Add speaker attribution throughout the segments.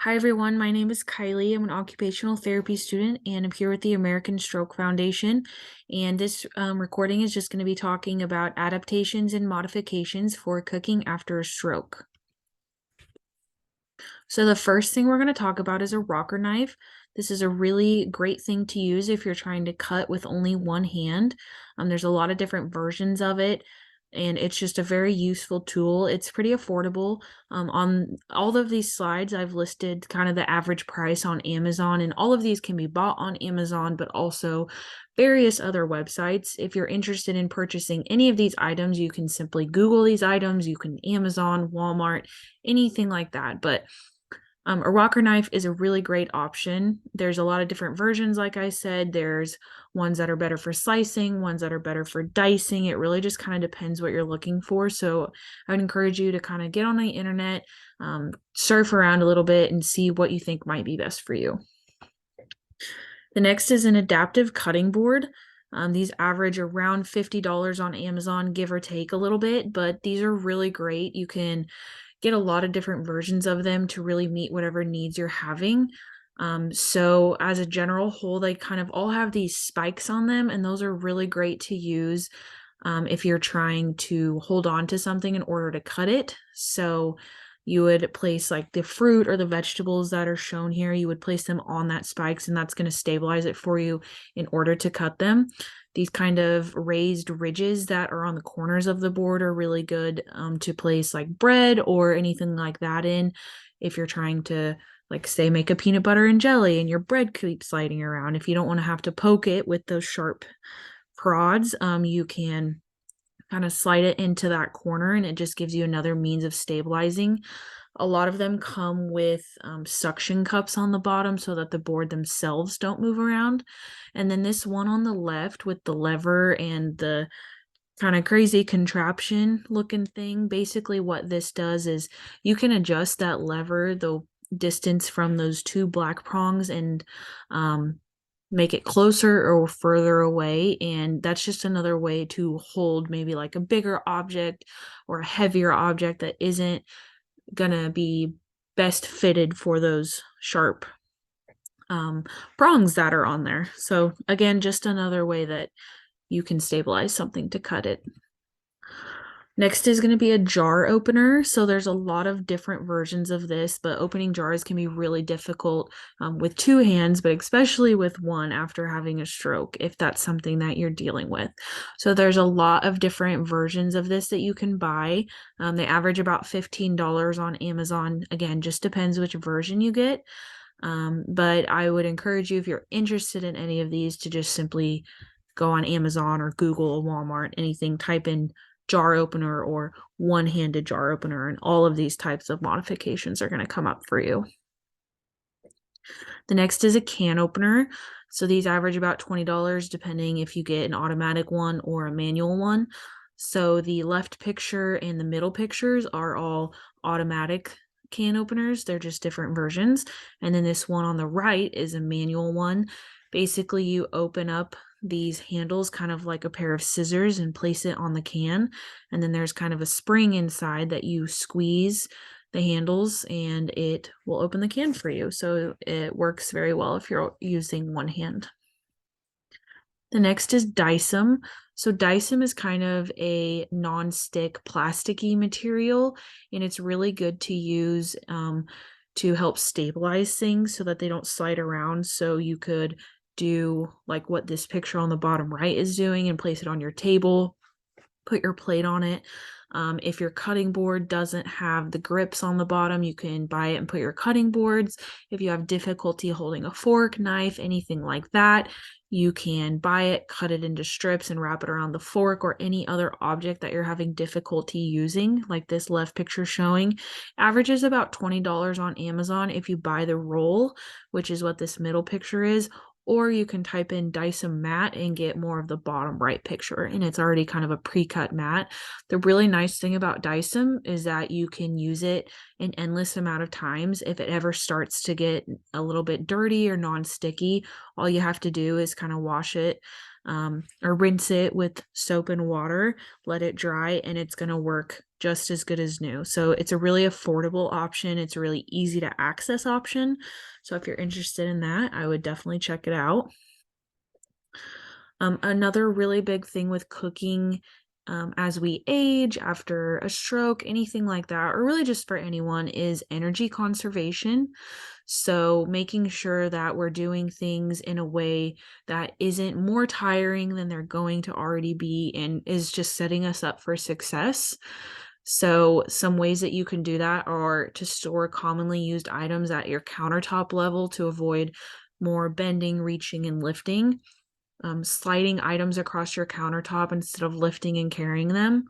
Speaker 1: Hi everyone, my name is Kylie. I'm an occupational therapy student and I'm here with the American Stroke Foundation. And this recording is just going to be talking about adaptations and modifications for cooking after a stroke. So the first thing we're going to talk about is a rocker knife. This is a really great thing to use if you're trying to cut with only one hand. There's a lot of different versions of it, and it's just a very useful tool. It's pretty affordable. On all of these slides, I've listed kind of the average price on Amazon, and all of these can be bought on Amazon, but also various other websites. If you're interested in purchasing any of these items, you can simply Google these items. You can Amazon, Walmart, anything like that. But a rocker knife is a really great option. There's a lot of different versions, like I said. There's ones that are better for slicing, ones that are better for dicing. It really just kind of depends what you're looking for. So I would encourage you to kind of get on the internet, surf around a little bit, and see what you think might be best for you. The next is an adaptive cutting board. These average around $50 on Amazon, give or take a little bit, but these are really great. You can get a lot of different versions of them to really meet whatever needs you're having. So as a general whole, they kind of all have these spikes on them, and those are really great to use if you're trying to hold on to something in order to cut it. So you would place like the fruit or the vegetables that are shown here, you would place them on that spikes, and that's going to stabilize it for you in order to cut them. These kind of raised ridges that are on the corners of the board are really good to place like bread or anything like that in. If you're trying to, like, say, make a peanut butter and jelly and your bread keeps sliding around, if you don't want to have to poke it with those sharp prods, you can kind of slide it into that corner, and it just gives you another means of stabilizing. A lot of them come with suction cups on the bottom so that the board themselves don't move around. And then this one on the left with the lever and the kind of crazy contraption looking thing, basically what this does is you can adjust that lever, the distance from those two black prongs, and make it closer or further away. And that's just another way to hold maybe like a bigger object or a heavier object that isn't gonna be best fitted for those sharp prongs that are on there. So again, just another way that you can stabilize something to cut it. Next is going to be a jar opener. So there's a lot of different versions of this, but opening jars can be really difficult with two hands, but especially with one after having a stroke, if that's something that you're dealing with. So there's a lot of different versions of this that you can buy. They average about $15 on Amazon. Again, just depends which version you get. But I would encourage you, if you're interested in any of these, to just simply go on Amazon or Google or Walmart, anything, type in jar opener or one-handed jar opener, and all of these types of modifications are going to come up for you. The next is a can opener. So these average about $20 depending if you get an automatic one or a manual one. So the left picture and the middle pictures are all automatic can openers. They're just different versions. And then this one on the right is a manual one. Basically, you open up these handles kind of like a pair of scissors and place it on the can. And then there's kind of a spring inside that you squeeze the handles and it will open the can for you. So it works very well if you're using one hand. The next is Dysom. So Dysom is kind of a non-stick plasticky material, and it's really good to use to help stabilize things so that they don't slide around. So you could do like what this picture on the bottom right is doing and place it on your table, put your plate on it. If your cutting board doesn't have the grips on the bottom, you can buy it and put your cutting boards. If you have difficulty holding a fork, knife, anything like that, you can buy it, cut it into strips, and wrap it around the fork or any other object that you're having difficulty using, like this left picture showing. Averages about $20 on Amazon if you buy the roll, which is what this middle picture is, or you can type in Dysom mat and get more of the bottom right picture, and it's already kind of a pre-cut mat. The really nice thing about Dysom is that you can use it an endless amount of times. If it ever starts to get a little bit dirty or non-sticky, all you have to do is kind of wash it or rinse it with soap and water, let it dry, and it's going to work just as good as new. So it's a really affordable option. It's a really easy to access option. So if you're interested in that, I would definitely check it out. Another really big thing with cooking as we age, after a stroke, anything like that, or really just for anyone, is energy conservation. So making sure that we're doing things in a way that isn't more tiring than they're going to already be and is just setting us up for success. So some ways that you can do that are to store commonly used items at your countertop level to avoid more bending, reaching, and lifting. Sliding items across your countertop instead of lifting and carrying them,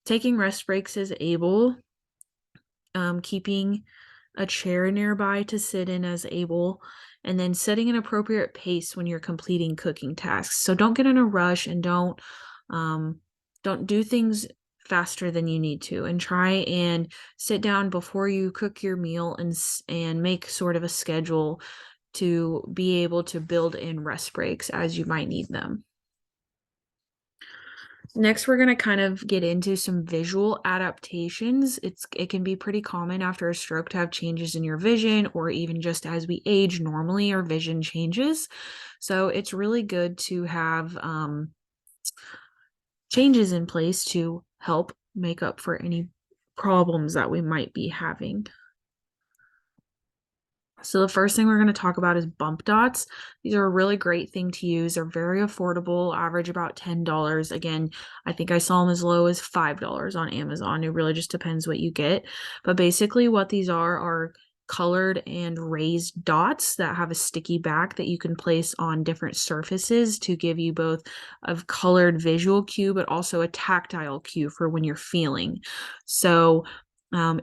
Speaker 1: taking rest breaks as able, keeping a chair nearby to sit in as able, and then setting an appropriate pace when you're completing cooking tasks. So don't get in a rush and don't do things faster than you need to, and try and sit down before you cook your meal and make sort of a schedule to be able to build in rest breaks as you might need them. Next, we're going to kind of get into some visual adaptations. It can be pretty common after a stroke to have changes in your vision, or even just as we age, normally our vision changes. So it's really good to have changes in place to help make up for any problems that we might be having. So the first thing we're going to talk about is bump dots. These are a really great thing to use. They're very affordable, average about $10. Again, I think I saw them as low as $5 on Amazon. It really just depends what you get. But basically what these are colored and raised dots that have a sticky back that you can place on different surfaces to give you both a colored visual cue, but also a tactile cue for when you're feeling. So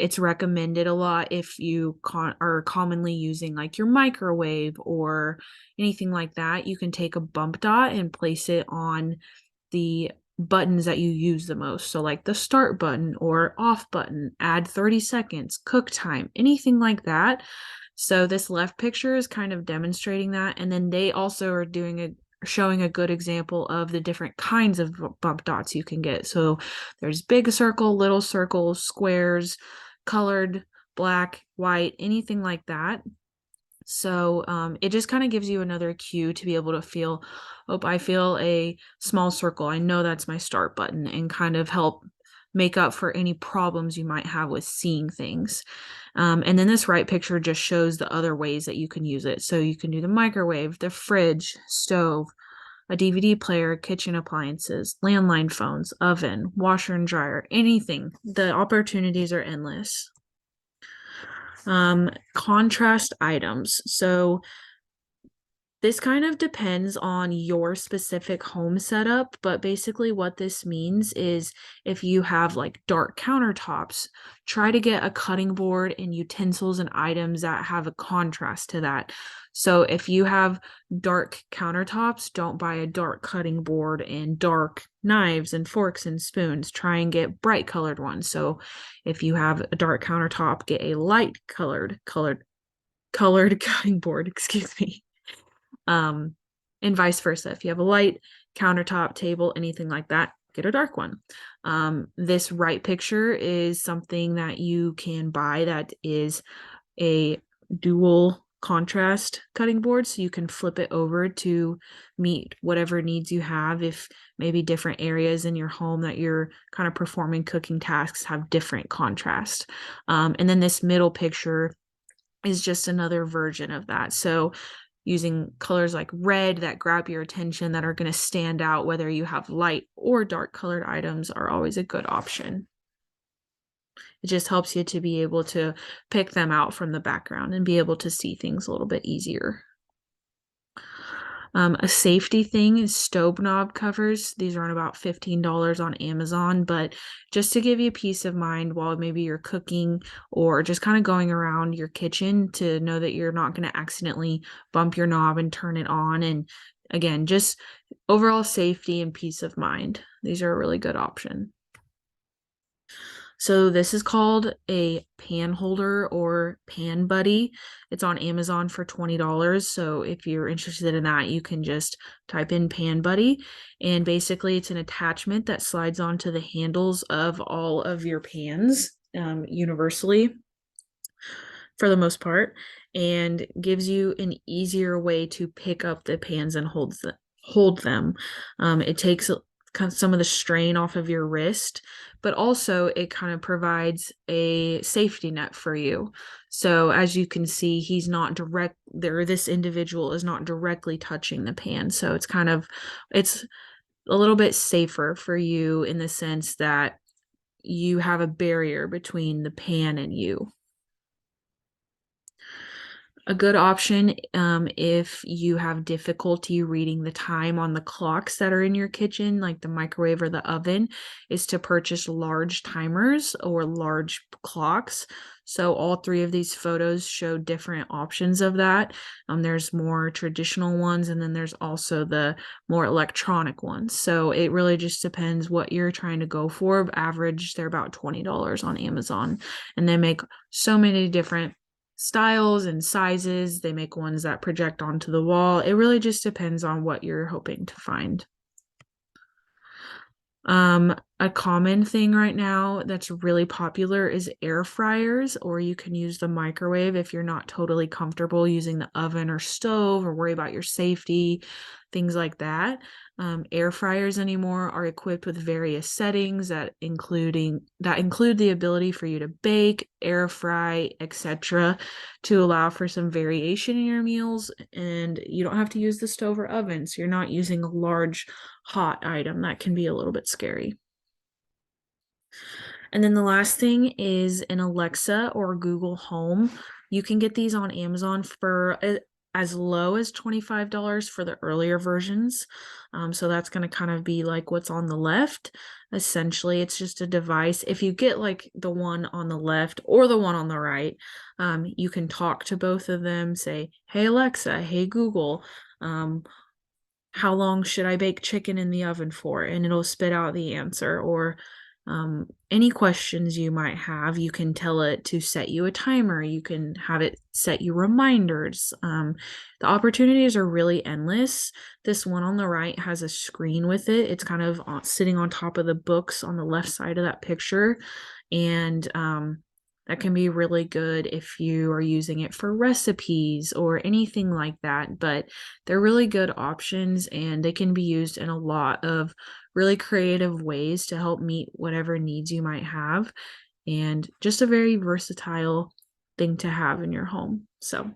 Speaker 1: it's recommended a lot if you are commonly using like your microwave or anything like that. You can take a bump dot and place it on the buttons that you use the most. So like the start button or off button, add 30 seconds, cook time, anything like that. So this left picture is kind of demonstrating that. And then they also are showing a good example of the different kinds of bump dots you can get. So there's big circle, little circles, squares, colored, black, white, anything like that. So it just kind of gives you another cue to be able to feel, oh, I feel a small circle. I know that's my start button, and kind of help make up for any problems you might have with seeing things. And then this right picture just shows the other ways that you can use it. So you can do the microwave, the fridge, stove, a DVD player, kitchen appliances, landline phones, oven, washer and dryer, anything. The opportunities are endless. Contrast items. So this kind of depends on your specific home setup, but basically what this means is if you have like dark countertops, try to get a cutting board and utensils and items that have a contrast to that. So if you have dark countertops, don't buy a dark cutting board and dark knives and forks and spoons. Try and get bright colored ones. So if you have a dark countertop, get a light colored cutting board, excuse me. And vice versa. If you have a light countertop, table, anything like that, get a dark one. This right picture is something that you can buy that is a dual contrast cutting board, so you can flip it over to meet whatever needs you have. If maybe different areas in your home that you're kind of performing cooking tasks have different contrast. And then this middle picture is just another version of that. So using colors like red that grab your attention, that are going to stand out whether you have light or dark colored items, are always a good option. It just helps you to be able to pick them out from the background and be able to see things a little bit easier. A safety thing is stove knob covers. These are on about $15 on Amazon, but just to give you peace of mind while maybe you're cooking or just kind of going around your kitchen, to know that you're not going to accidentally bump your knob and turn it on. And again, just overall safety and peace of mind. These are a really good option. So this is called a pan holder or pan buddy. It's on Amazon for $20. So if you're interested in that, you can just type in pan buddy. And basically it's an attachment that slides onto the handles of all of your pans, universally for the most part, and gives you an easier way to pick up the pans and hold them. It takes some of the strain off of your wrist, but also it kind of provides a safety net for you. So as you can see, he's not direct there. This individual is not directly touching the pan. So it's a little bit safer for you in the sense that you have a barrier between the pan and you. A good option, if you have difficulty reading the time on the clocks that are in your kitchen, like the microwave or the oven, is to purchase large timers or large clocks. So all three of these photos show different options of that. There's more traditional ones, and then there's also the more electronic ones. So it really just depends what you're trying to go for. Average, they're about $20 on Amazon, and they make so many different styles and sizes. They make ones that project onto the wall. It really just depends on what you're hoping to find. A common thing right now that's really popular is air fryers, or you can use the microwave if you're not totally comfortable using the oven or stove or worry about your safety, things like that. Air fryers anymore are equipped with various settings that include the ability for you to bake, air fry, etc., to allow for some variation in your meals, and you don't have to use the stove or oven, so you're not using a large hot item. That can be a little bit scary. And then the last thing is an Alexa or Google Home. You can get these on Amazon for as low as $25 for the earlier versions. So that's going to kind of be like what's on the left. Essentially, it's just a device. If you get like the one on the left or the one on the right, you can talk to both of them, say, "Hey Alexa, hey Google, how long should I bake chicken in the oven for?" And it'll spit out the answer. Or any questions you might have, you can tell it to set you a timer. You can have it set you reminders. The opportunities are really endless. This one on the right has a screen with it. It's kind of sitting on top of the books on the left side of that picture. And that can be really good if you are using it for recipes or anything like that. But they're really good options, and they can be used in a lot of really creative ways to help meet whatever needs you might have. And just a very versatile thing to have in your home. So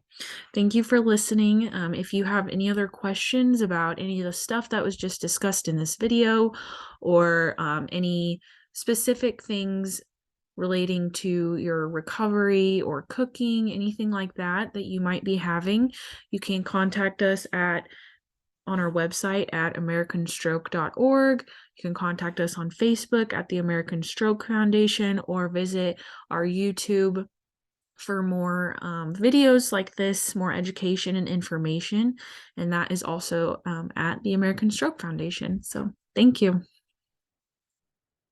Speaker 1: thank you for listening. If you have any other questions about any of the stuff that was just discussed in this video, or any specific things relating to your recovery or cooking, anything like that that you might be having, you can contact us on our website at americanstroke.org. You can contact us on Facebook at the American Stroke Foundation, or visit our YouTube for more videos like this, more education and information. And that is also at the American Stroke Foundation. So thank you.